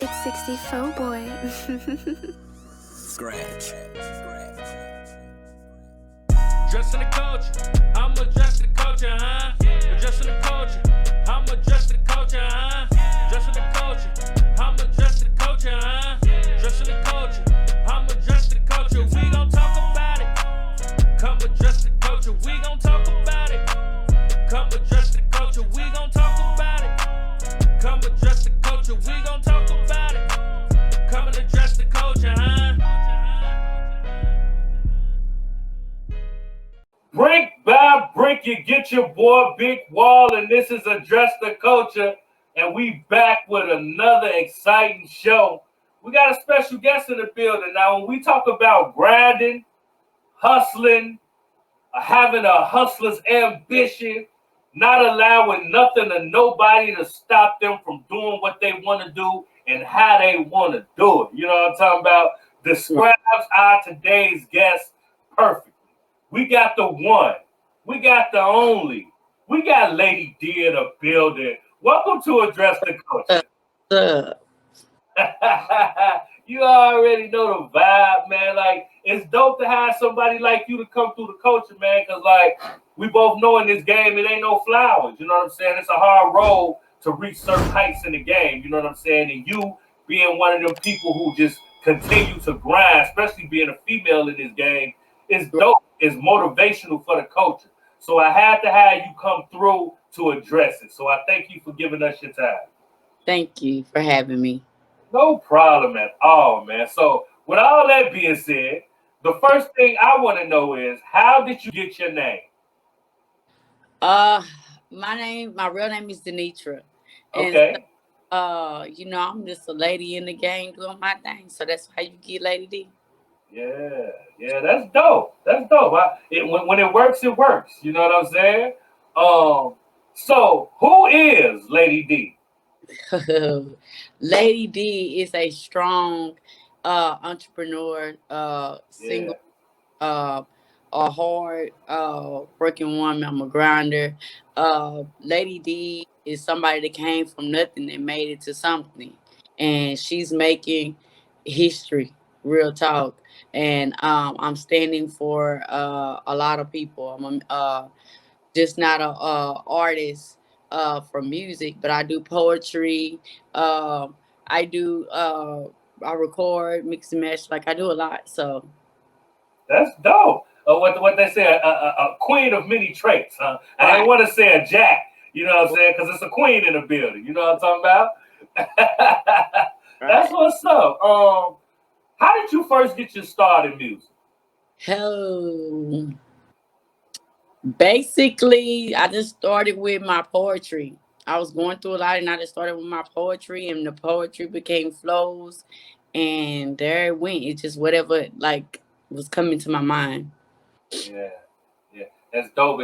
It's 64 boy. Scratch. Dressing the culture, I'm addressing the culture, huh? Addressing the culture, I'm addressing the culture, huh? Dressing the culture, I'm addressing the culture, huh? Dressing the culture, I'm addressing the culture. We gon' talk about it. Come address the culture, we gon' talk about it. Come address the culture, we gon' talk about it. Come address the culture, we gon' talk about it. Come and address the culture, huh? Brick by brick, you get your boy Big Wall, and this is Address the Culture, and we back with another exciting show. We got a special guest in the building. Now, when we talk about grinding, hustling, having a hustler's ambition, not allowing nothing or nobody to stop them from doing what they want to do and how they want to do it. You know what I'm talking about? Describes our today's guest perfectly. We got the one. We got the only. We got Lady D in the building. Welcome to Address the Culture. You already know the vibe, man. Like, it's dope to have somebody like you to come through the culture, man, because, like, we both know in this game it ain't no flowers. You know what I'm saying? It's a hard road to reach certain heights in the game. You know what I'm saying? And you being one of them people who just continue to grind, especially being a female in this game, is dope. It's motivational for the culture. So I had to have you come through to address it. So I thank you for giving us your time. Thank you for having me. No problem at all, man. So with all that being said, the first thing I want to know is, how did you get your name? My real name is Denitra. Okay. And I'm just a lady in the game doing my thing. So that's how you get Lady D. Yeah, that's dope. That's dope. When it works, it works. You know what I'm saying? So who is Lady D? Lady D is a strong entrepreneur, single, a hard working woman. I'm a grinder. Lady D is somebody that came from nothing and made it to something, and she's making history. Real talk. And I'm standing for a lot of people. I'm just not a artist for music, but I do poetry. I do I record, mix and match. Like, I do a lot. So That's dope. What they say, a queen of many traits, huh? I Right. didn't want to say a jack, you know what I'm saying? Because it's a queen in the building. You know what I'm talking about? That's what's up. How did you first get your start in music? Oh, basically, I just started with my poetry. I was going through a lot, and I just started with my poetry, and the poetry became flows, and there it went. It just whatever was coming to my mind. Yeah, that's dope.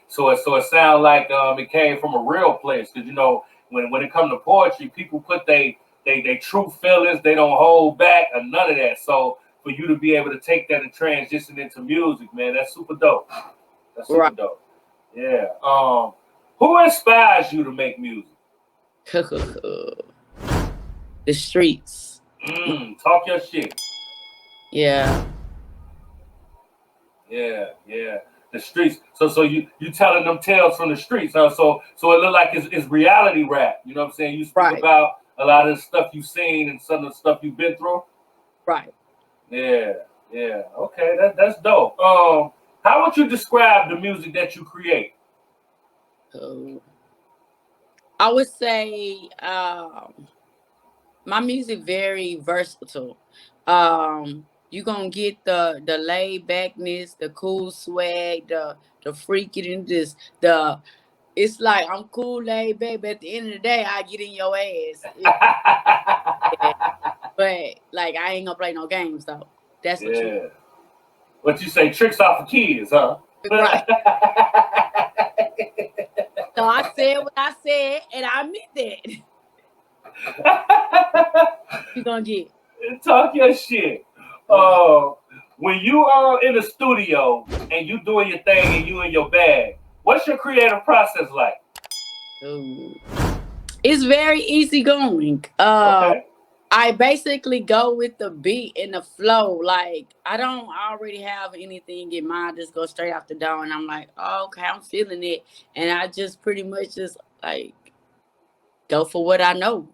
So it sounds like it came from a real place, because when it comes to poetry, people put they true feelings. They don't hold back or none of that. So for you to be able to take that and transition into music, man, that's super dope. That's super Right. dope. Yeah. Who inspires you to make music? The streets. Talk your shit. Yeah. Yeah. The streets. So you telling them tales from the streets, huh? So it look like it's reality rap. You know what I'm saying? You speak Right. about a lot of the stuff you've seen and some of the stuff you've been through. Right. Yeah. Okay, that's dope. How would you describe the music that you create? I would say my music very versatile. You gonna get the laid backness, the cool swag, the freakiness, it's like I'm cool, laid back, but at the end of the day, I get in your ass. But like, I ain't gonna play no games though. That's what you Yeah. What you say, tricks off of kids, huh? right. So I said what I said, and I meant that. You gonna get. Talk your shit. When you are in the studio and you doing your thing and you in your bag, what's your creative process like? It's very easy going. Okay. I basically go with the beat and the flow. Like I don't already have anything in mind. Just go straight off the dome, and I'm like, oh, okay, I'm feeling it, and I just pretty much just like go for what I know.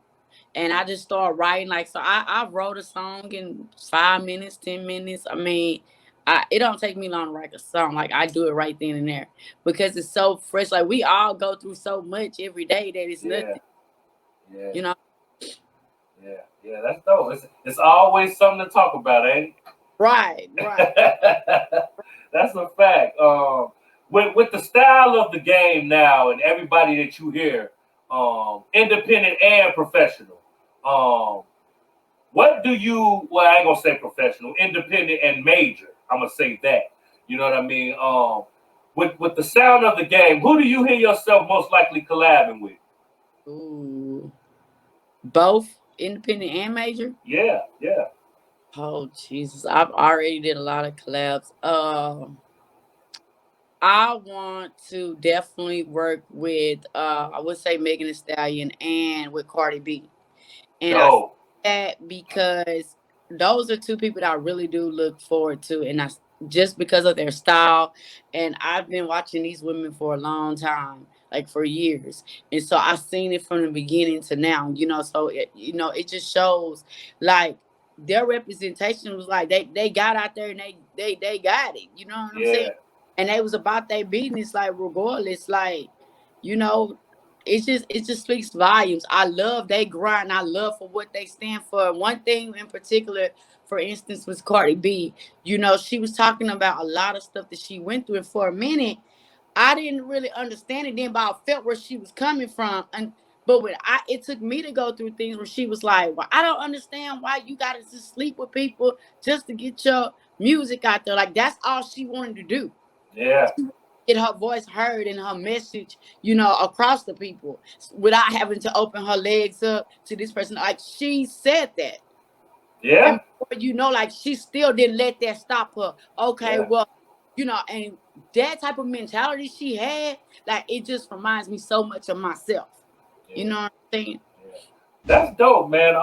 And I just start writing. Like so, I wrote a song in 5 minutes, 10 minutes. I mean, it don't take me long to write a song. Like I do it right then and there because it's so fresh. Like we all go through so much every day that it's Yeah, nothing. yeah, You know. yeah. That's dope. It's always something to talk about, ain't Right. Right. it? That's a fact. With the style of the game now and everybody that you hear, independent and professional, um, what do you? Well, I ain't gonna say professional, independent and major. I'm gonna say that. You know what I mean? With the sound of the game, who do you hear yourself most likely collabing with? Ooh. Both independent and major. Yeah, yeah. Oh Jesus, I've already did a lot of collabs. I want to definitely work with I would say Megan Thee Stallion and with Cardi B. And I say Dope. that because those are two people that I really do look forward to, and I just because of their style. And I've been watching these women for a long time, like for years, and so I've seen it from the beginning to now. So it just shows like their representation was like they got out there and they got it. You know what I'm saying? Yeah, And they was about their business, like regardless, like you know it just speaks volumes. I love they grind. I love for what they stand for. One thing in particular, for instance, was Cardi B. She was talking about a lot of stuff that she went through, and for a minute, I didn't really understand it then, but I felt where she was coming from. And but it took me to go through things where she was like, "Well, I don't understand why you got to just sleep with people just to get your music out there." Like that's all she wanted to do, yeah, get her voice heard and her message, across the people without having to open her legs up to this person. Like she said that. And yeah, before like she still didn't let that stop her. Okay, yeah, well, and that type of mentality she had, like it just reminds me so much of myself. You yeah. know what I'm saying? Yeah. That's dope, man.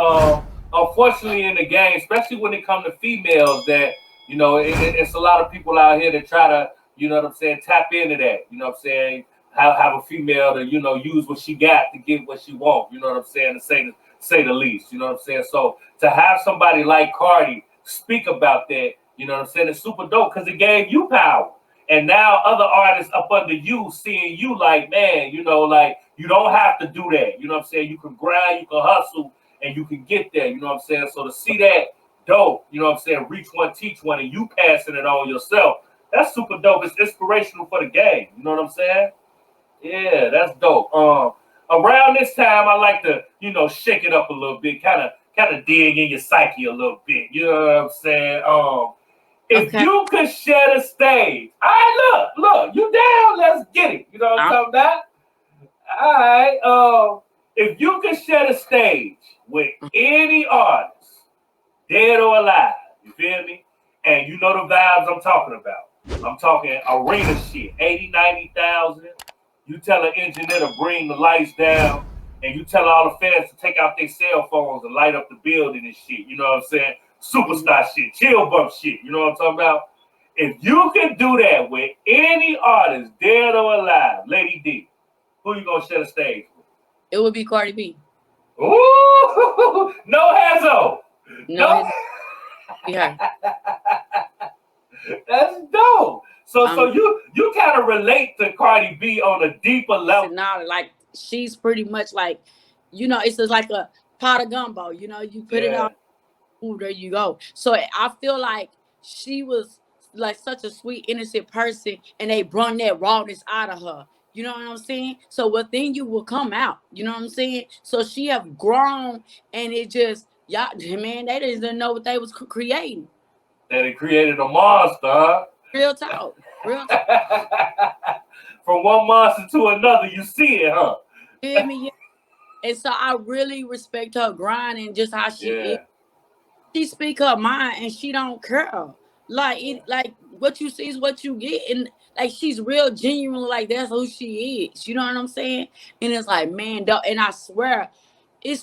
Unfortunately, in the game, especially when it comes to females, that it's a lot of people out here that try to, what I'm saying, tap into that. You know what I'm saying? Have a female to, use what she got to get what she want. You know what I'm saying? To say the least. You know what I'm saying? So to have somebody like Cardi speak about that, you know what I'm saying, it's super dope because it gave you power. And now other artists up under you seeing you like, man, like you don't have to do that. You know what I'm saying? You can grind, you can hustle, and you can get there. You know what I'm saying? So to see that dope, you know what I'm saying, reach one, teach one, and you passing it on yourself, that's super dope. It's inspirational for the game. You know what I'm saying? Yeah, that's dope. Around this time, I like to, shake it up a little bit, kind of dig in your psyche a little bit. You know what I'm saying? If Okay. you could share the stage, all right, look, you down? Let's get it. You know what I'm I'm, talking about? All right. If you could share the stage with any artist, dead or alive, you feel me? And you know the vibes I'm talking about. I'm talking arena shit, 80, 90,000. You tell an engineer to bring the lights down, and you tell all the fans to take out their cell phones and light up the building and shit. You know what I'm saying? Superstar shit, chill bump shit. You know what I'm talking about? If you could do that with any artist, dead or alive, Lady D, who you gonna share the stage with? it would be Cardi B. Ooh, no hazo. No, No. his be her. That's dope. So Um, you kind of relate to Cardi B on a deeper level. now like she's pretty much like, it's just like a pot of gumbo. You put it on. Yeah, Ooh, there you go. So I feel like she was like such a sweet, innocent person, and they brought that rawness out of her. You know what I'm saying? So within you will come out. You know what I'm saying? So she have grown, and it just y'all, man, they didn't know what they was creating. that it created a monster, huh? Real talk, real talk. From one monster to another, you see it, huh? You hear me? Yeah. And so I really respect her grind and just how she is. Yeah, She speak her mind and she don't care. Like yeah, like what you see is what you get, and like she's real genuine. Like that's who she is. You know what I'm saying? And it's like, man, and I swear,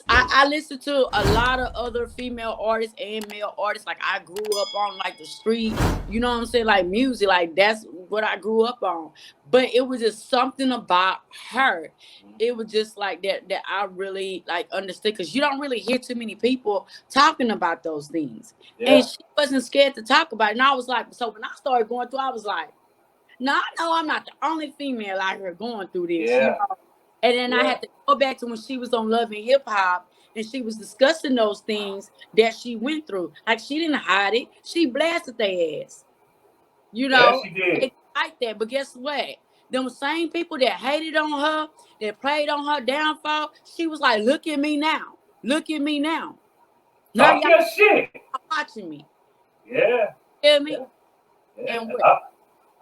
I listen to a lot of other female artists and male artists. Like I grew up on like the street, you know what I'm saying? Like music, like that's what I grew up on. But it was just something about her. It was just like that I really like understood because you don't really hear too many people talking about those things. And Yeah, she wasn't scared to talk about it. And I was like, so when I started going through, I was like, no, I know I'm not the only female out here going through this, you yeah, know. And then I yeah. had to go back to when she was on Love and Hip Hop and she was discussing those things that she went through. Like she didn't hide it. She blasted their ass. You Yeah, know, she did. they like that. But guess what? Them same people that hated on her, that played on her downfall, she was like, look at me now. Look at me now. Now Talk y'all your shit. watching me. Yeah, Feel yeah, me? yeah. And what?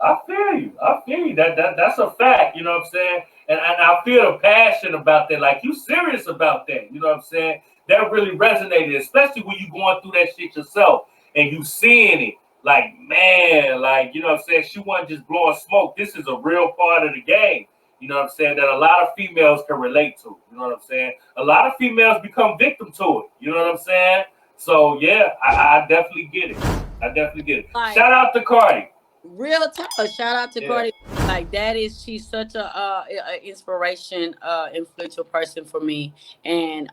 I feel you. I feel you. That's a fact. You know what I'm saying? And I feel the passion about that. Like you serious about that. You know what I'm saying? That really resonated, especially when you going through that shit yourself and you seeing it. Like man, like you know what I'm saying? She wasn't just blowing smoke. This is a real part of the game. You know what I'm saying? That a lot of females can relate to. You know what I'm saying? A lot of females become victim to it. You know what I'm saying? So yeah, I definitely get it. I definitely get it. Like Shout out to Cardi. real talk. Shout out to Yeah. Cardi. Like that is she's such a inspiration, influential person for me. And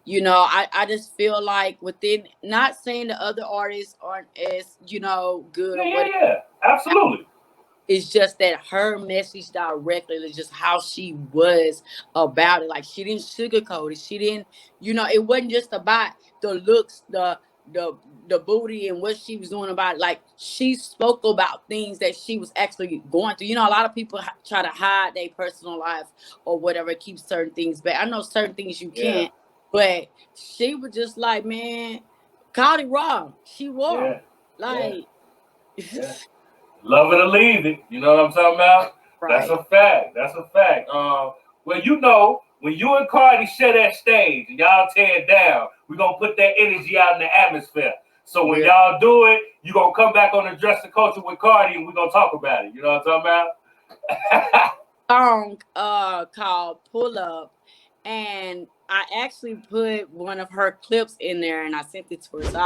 you know, I just feel like within not saying the other artists aren't as, you know, good Yeah, or yeah, whatever. yeah. Absolutely. It's just that her message directly is just how she was about it. Like she didn't sugarcoat it. She didn't, you know, it wasn't just about the looks, the the booty and what she was doing about it. Like she spoke about things that she was actually going through. You know, a lot of people try to hide their personal life or whatever, keep certain things back. I know certain things you Yeah, can't, but she was just like, man, called it wrong. She yeah, wrong. yeah, Like yeah. Love it or leave it. You know what I'm talking about? That's right. a fact. That's a fact. Well, you know, when you and Cardi share that stage and y'all tear it down, we're gonna put that energy out in the atmosphere. So when Real y'all do it, you're gonna come back on the Dress the Culture with Cardi and we're gonna talk about it. You know what I'm talking about? song called Pull Up, and I actually put one of her clips in there and I sent it to her. So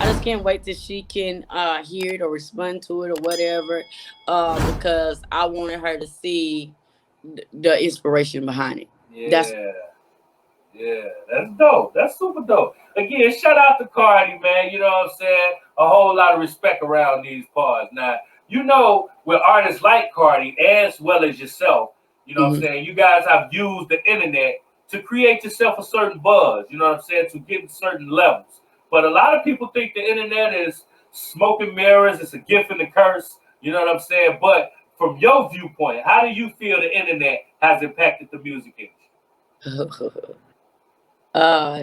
I just can't wait till she can hear it or respond to it or whatever. Because I wanted her to see the inspiration behind it. That's Yeah. Yeah, that's dope. That's super dope. Again, shout out to Cardi, man. You know what I'm saying? A whole lot of respect around these parts. Now, you know, with artists like Cardi, as well as yourself, you know what I'm mhm. saying? You guys have used the internet to create yourself a certain buzz, you know what I'm saying? To get to certain levels. But a lot of people think the internet is smoke and mirrors, it's a gift and a curse, you know what I'm saying? But from your viewpoint, how do you feel the internet has impacted the music industry?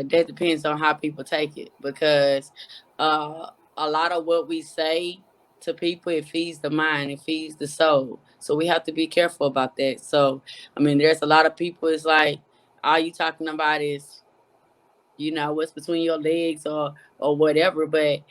That depends on how people take it because a lot of what we say to people, it feeds the mind, it feeds the soul. So we have to be careful about that. So I mean, there's a lot of people. It's like all you talking about is, you know, what's between your legs or whatever. But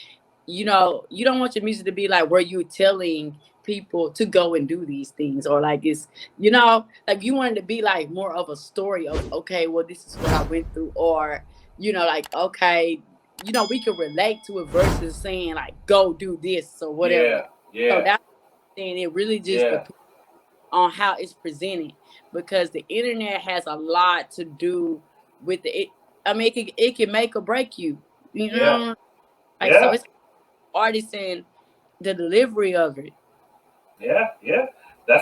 you know, you don't want your music to be like where you're telling people to go and do these things or like it's, you know, like you want it to be like more of a story of okay, well this is what I went through, or you know, like okay, you know, we can relate to it versus saying like go do this or whatever. Yeah, So yeah, that's saying it really just yeah. depends on how it's presented because the internet has a lot to do with it. I mean, it can make or break you. You Yeah, know, like so yeah, it's artists and the delivery of it. yeah, yeah.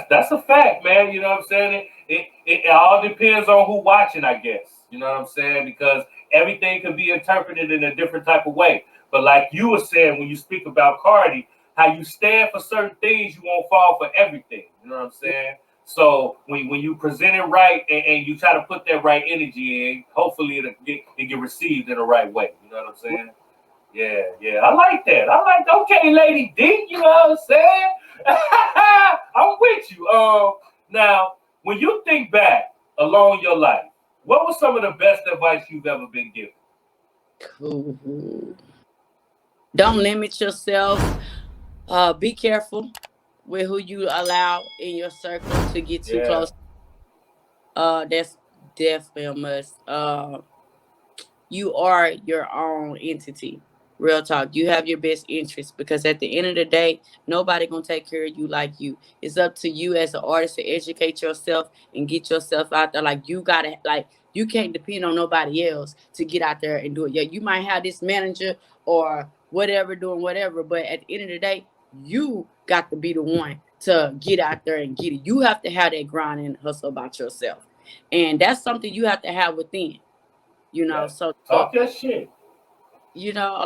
That's a fact, man. You know what I'm saying? It all depends on who watching, I guess. You know what I'm saying? Because everything can be interpreted in a different type of way. But like you were saying when you speak about Cardi, how you stand for certain things, you won't fall for everything. You know what I'm saying? So when you present it right and you try to put that right energy in, hopefully it get received in the right way. You know what I'm saying? Yeah, yeah, I like that. I like okay, Lady D. You know what I'm saying? I'm with you. Now when you think back along your life, what was some of the best advice you've ever been given? Cool. Don't limit yourself. Be careful with who you allow in your circle to get too Yeah, close. That's definitely a must. You are your own entity. Real talk. You have your best interest because at the end of the day, nobody gonna take care of you like you. It's up to you as an artist to educate yourself and get yourself out there. Like you gotta like you can't depend on nobody else to get out there and do it. Yeah, you might have this manager or whatever doing whatever, but at the end of the day, you got to be the one to get out there and get it. You have to have that grind and hustle about yourself. And that's something you have to have within, Yeah. so Talk your shit.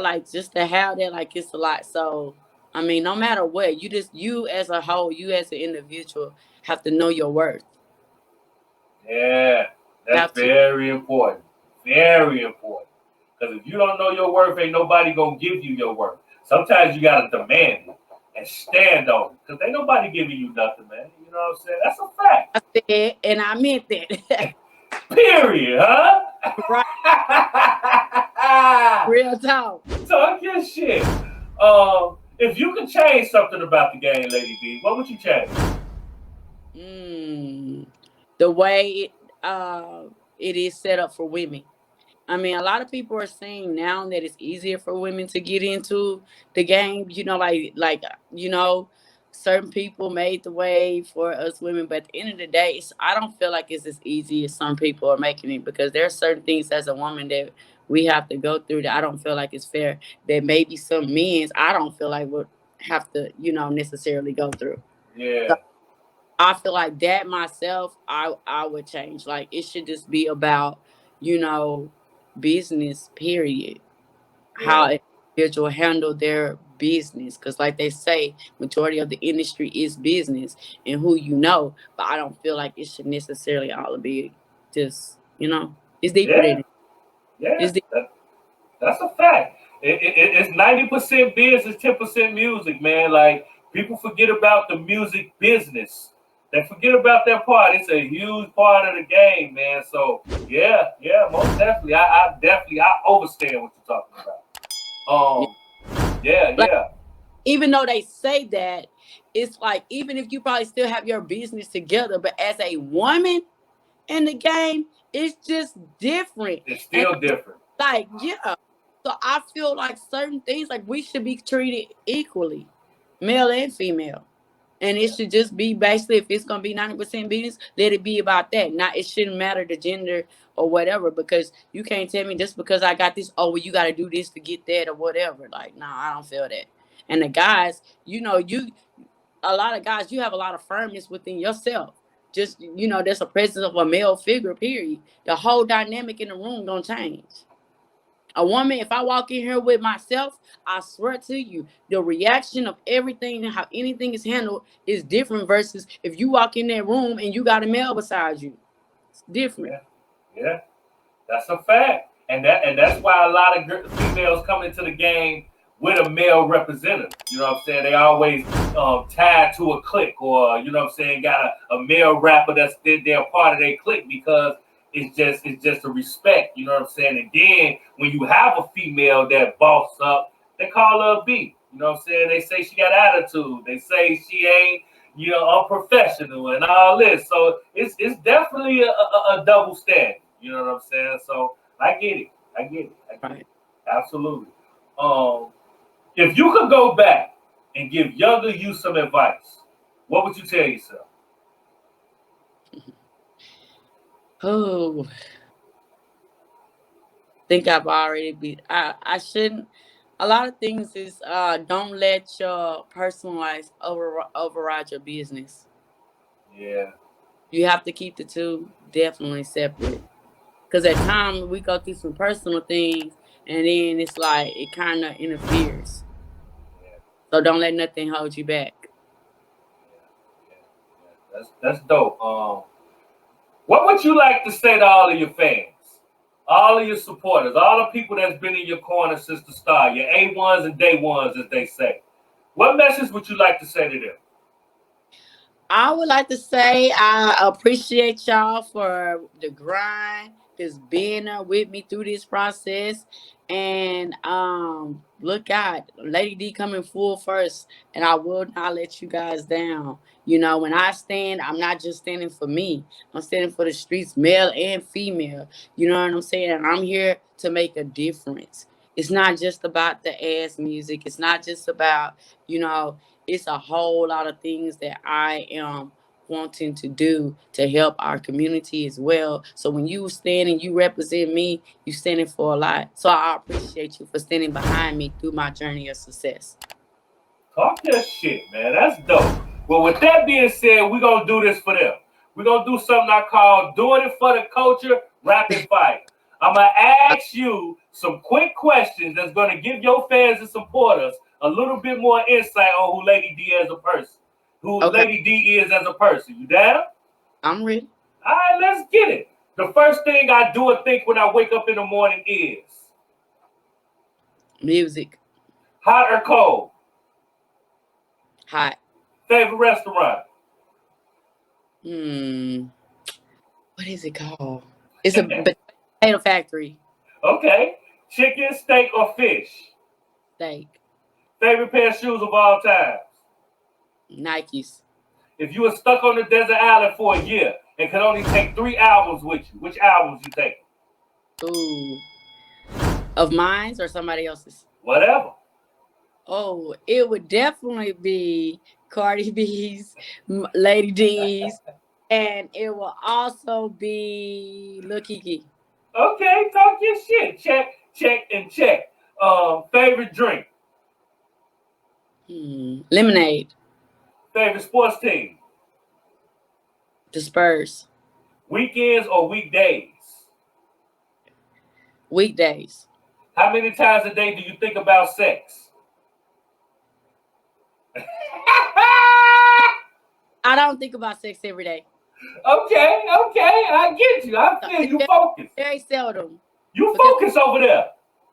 like just to have that, like it's a lot. So I mean, no matter what, you as a whole, you as an individual have to know your worth. Yeah, that's Have to. very important. Very important. Because if you don't know your worth, ain't nobody gonna give you your worth. Sometimes you gotta demand it and stand on it. Because ain't nobody giving you nothing, man. You know what I'm saying? That's a fact. I said, and I meant that. Period, huh? Right, real talk. Talk your shit. If you could change something about the game, Lady B, what would you change? Mm, the way it is set up for women. I mean, a lot of people are saying now that it's easier for women to get into the game. Certain people made the way for us women, but at the end of the day, I don't feel like it's as easy as some people are making it because there are certain things as a woman that we have to go through that I don't feel like it's fair. That maybe some men's I don't feel like would have to, necessarily go through. Yeah, I feel like that myself, I would change. Like it should just be about, you know, business, period. How yeah, an individual handle their business. Cause like they say, majority of the industry is business and who you know. But I don't feel like it should necessarily all be just, it's deeper than yeah, it. yeah. It's deep. That's a fact. It's 90% business, 10% music, man. Like people forget about the music business. They forget about that part. It's a huge part of the game, man. So yeah, yeah, most definitely. I understand what you're talking about. Yeah. Yeah, Like yeah, even though they say that, it's like even if you probably still have your business together, but as a woman in the game, it's just different. it's And still different. like, yeah. So I feel like certain things like we should be treated equally, male and female. And it should just be basically if it's gonna be 90% business, let it be about that. Not it shouldn't matter the gender or whatever, because you can't tell me just because I got this, oh well you gotta do this to get that or whatever. Like, no, I don't feel that. And the guys, you a lot of guys, you have a lot of firmness within yourself. Just there's a presence of a male figure, period. The whole dynamic in the room don't change. A woman, if I walk in here with myself, I swear to you, the reaction of everything and how anything is handled is different versus if you walk in that room and you got a male beside you. It's different. Yeah, yeah. That's a fact, and that's why a lot of females come into the game with a male representative. You know what I'm saying? They always tied to a clique, or you know what I'm saying, got a male rapper that's they're part of their clique because it's just a respect. You know what I'm saying? And then when you have a female that boss up, they call her a B. You know what I'm saying? They say she got attitude. They say she ain't unprofessional and all this. So it's definitely a double standard. You know what I'm saying? So I get it. I get it. I get it. Right. Absolutely. Um, if you could go back and give younger you some advice, what would you tell yourself? Oh, think I've already be. I shouldn't. A lot of things is don't let your personal life override your business. Yeah, You have to keep the two definitely separate. Because at times we go through some personal things and then it's like it kind of interferes. yeah, So don't let nothing hold you back. yeah, yeah. That's dope. What would you like to say to all of your fans, all of your supporters, all the people that's been in your corner since the start, your A1s and day ones, as they say? What message would you like to say to them? I would like to say I appreciate y'all for the grind, just being there with me through this process. And look out, Lady D coming full first, and I will not let you guys down. You know, when I stand, I'm not just standing for me. I'm standing for the streets, male and female. You know what I'm saying? And I'm here to make a difference. It's not just about the ass music. It's not just about, you know, it's a whole lot of things that I am wanting to do to help our community as well. So when you stand and you represent me, you standing for a lot. So I appreciate you for standing behind me through my journey of success. Talk your shit, man. That's dope. Well, with that being said, we're going to do this for them. We're going to do something I call Doing It for the Culture Rapid Fire. I'm going to ask you some quick questions that's going to give your fans and supporters a little bit more insight on who Lady D as a person, who Okay, Lady D is as a person. You down? I'm ready. All right, let's get it. The first thing I do and think when I wake up in the morning is Music, hot or cold? hot. Favorite restaurant? Hmm, what is it called? It's a potato factory. Okay. Chicken, steak, or fish? Steak, Favorite pair of shoes of all time? Nikes. If you were stuck on the desert island for a year and could only take 3 albums with you, which albums you take? Ooh, of mines or somebody else's? Whatever. Oh, it would definitely be Cardi B's, Lady D's, and it will also be Lil Kiki. Okay, talk your shit. Check, check, and check. Favorite drink? Lemonade, Favorite sports team? the Spurs, Weekends or weekdays? weekdays. How many times a day do you think about sex? I don't think about sex every day. Okay, I get you. I feel It's you very, focus. very seldom You because focus over there.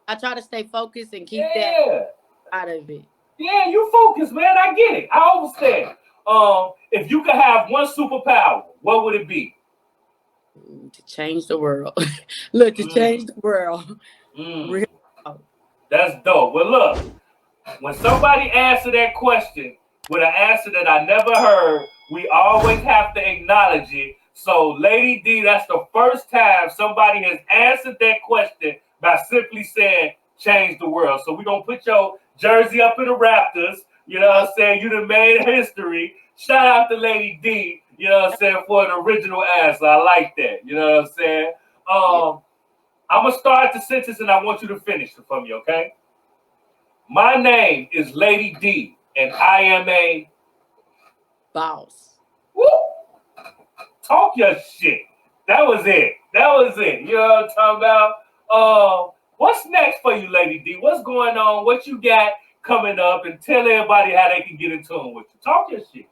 I try to stay focused and keep that Yeah. out of it. Yeah, you focus, man. I get it. I understand. If you could have one superpower, what would it be? To change the world. Look, to Mm, change the world. mm. Real. That's dope. Well, look, when somebody answer that question with an answer that I never heard, we always have to acknowledge it. So, Lady D, that's the first time somebody has answered that question by simply saying, change the world. So, we're going to put your jersey up in the Raptors. You know what I'm saying? You done made history. Shout out to Lady D, you know what I'm saying, for an original answer. I like that. You know what I'm saying? I'm going to start the sentence and I want you to finish it for me, okay? My name is Lady D, and I am a Boss. woo, talk your shit. That was it. That was it. You know what I'm talking about? What's next for you, Lady D? What's going on? What you got coming up? And tell everybody how they can get in tune with you. Talk your shit.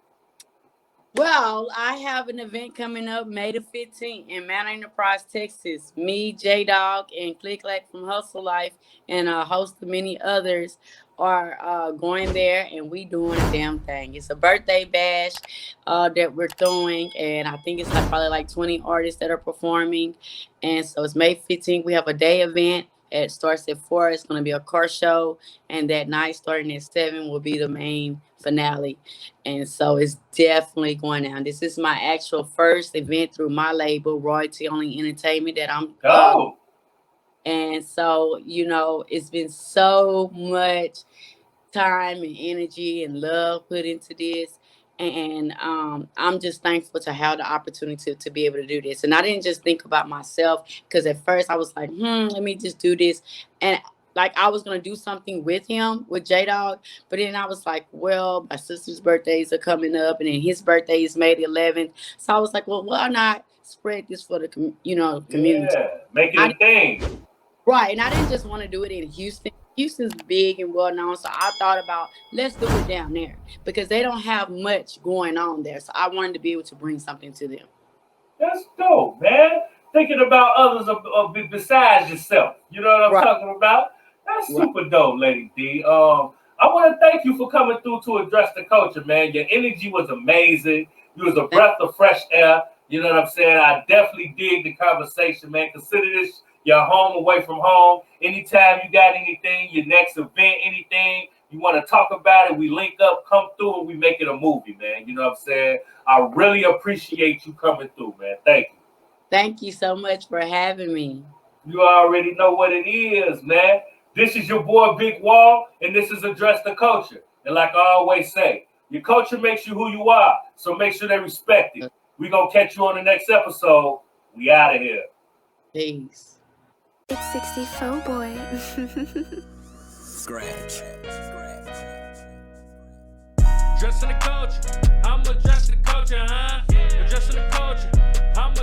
Well, I have an event coming up May the 15th in Mount Enterprise, Texas. Me, J Dog, and Click Clack from Hustle Life, and a host of many others are going there, and we doing a damn thing. It's a birthday bash that we're throwing, and I think it's like probably like 20 artists that are performing. And so it's May 15th. We have a day event. It starts at 4. It's going to be a car show, and that night starting at 7 will be the main finale. And so it's definitely going down. This is my actual first event through my label, Royalty Only Entertainment, that I'm Go. and so, you know, it's been so much time and energy and love put into this. And I'm just thankful to have the opportunity to be able to do this. And I didn't just think about myself because at first I was like, let me just do this. And like I was gonna do something with him, with J Dog, but then I was like, well, my sister's birthdays are coming up, and then his birthday is May the 11th. So I was like, well, why not spread this for the community? Yeah, make it I a thing. Right, and I didn't just want to do it in Houston. Houston's big and well known, so I thought about let's do it down there because they don't have much going on there. So I wanted to be able to bring something to them. That's dope, man. Thinking about others besides yourself. You know what I'm Right, talking about? That's right. super dope, Lady D. I want to thank you for coming through to address the culture, man. Your energy was amazing. You was a breath of fresh air. You know what I'm saying? I definitely dig the conversation, man. Consider this your home away from home. Anytime you got anything, your next event, anything, you want to talk about it, we link up, come through, and we make it a movie, man. You know what I'm saying? I really appreciate you coming through, man. Thank you. Thank you so much for having me. You already know what it is, man. This is your boy Big Wall, and this is Address the Culture. And like I always say, your culture makes you who you are, so make sure they respect it. We're going to catch you on the next episode. We out of here. Peace. Big 64 boy. Scratch. Addressing the culture, I'm addressing the culture, huh? Addressing the culture, I'm